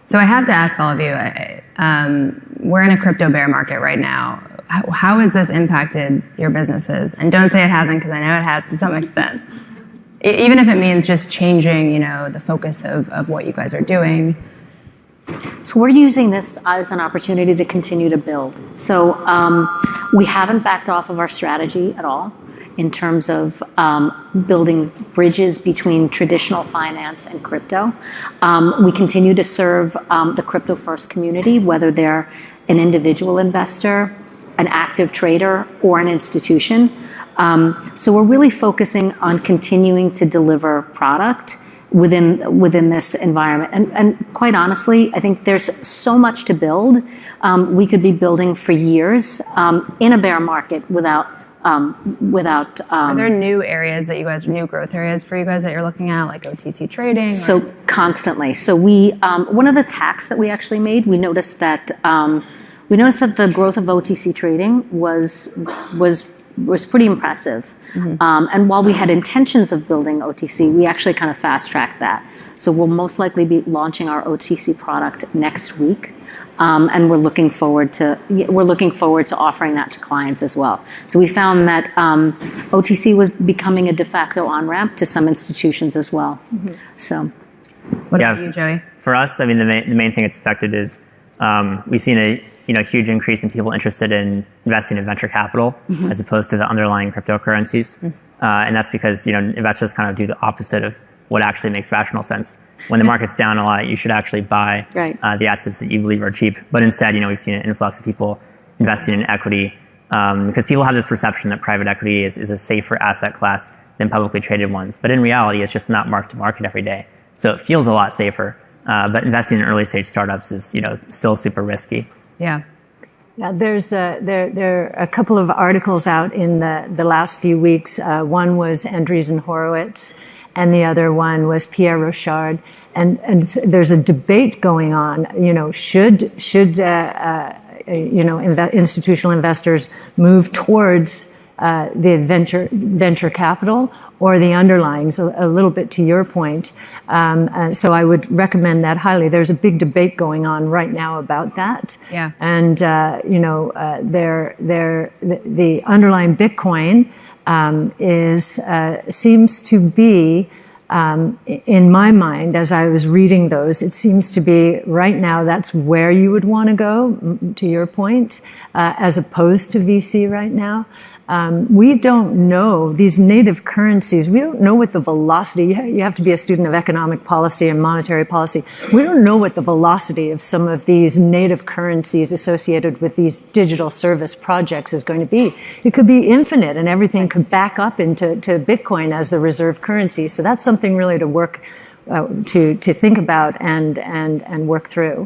So I have to ask all of you, we're in a crypto bear market right now. How has this impacted your businesses? And don't say it hasn't, because I know it has to some extent. Even if it means just changing, the focus of what you guys are doing. So we're using this as an opportunity to continue to build. So we haven't backed off of our strategy at all in terms of building bridges between traditional finance and crypto. We continue to serve the crypto first community, whether they're an individual investor, an active trader, or an institution. So we're really focusing on continuing to deliver product within this environment. And quite honestly, I think there's so much to build. We could be building for years in a bear market without. Are there new areas that new growth areas for you guys that you're looking at, like OTC trading? So constantly. So we, one of the tacks that we actually made, we noticed that the growth of OTC trading was pretty impressive. Mm-hmm. And while we had intentions of building OTC, we actually kind of fast-tracked that. So we'll most likely be launching our OTC product next week. And we're looking forward to offering that to clients as well. So we found that OTC was becoming a de facto on-ramp to some institutions as well. Mm-hmm. So, what about you, Joey? For us, I mean, the main thing it's affected is we've seen a huge increase in people interested in investing in venture capital, mm-hmm. as opposed to the underlying cryptocurrencies, mm-hmm. And that's because investors kind of do the opposite of what actually makes rational sense. When the market's down a lot, you should actually buy the assets that you believe are cheap. But instead, we've seen an influx of people investing in equity because people have this perception that private equity is a safer asset class than publicly traded ones. But in reality, it's just not mark to market every day. So it feels a lot safer. But investing in early stage startups is still super risky. Yeah. Yeah, there are a couple of articles out in the last few weeks. One was Andreessen Horowitz, and the other one was Pierre Rochard. And there's a debate going on. Should institutional investors move towards the venture capital or the underlying? So a little bit to your point. So I would recommend that highly. There's a big debate going on right now about that. Yeah. And the underlying Bitcoin seems to be, in my mind, as I was reading those, it seems to be right now that's where you would want to go, to your point, as opposed to VC right now. We don't know these native currencies. We don't know what the velocity, you have to be a student of economic policy and monetary policy. We don't know what the velocity of some of these native currencies associated with these digital service projects is going to be. It could be infinite and everything could back up into Bitcoin as the reserve currency. So that's something really to work, to think about and work through.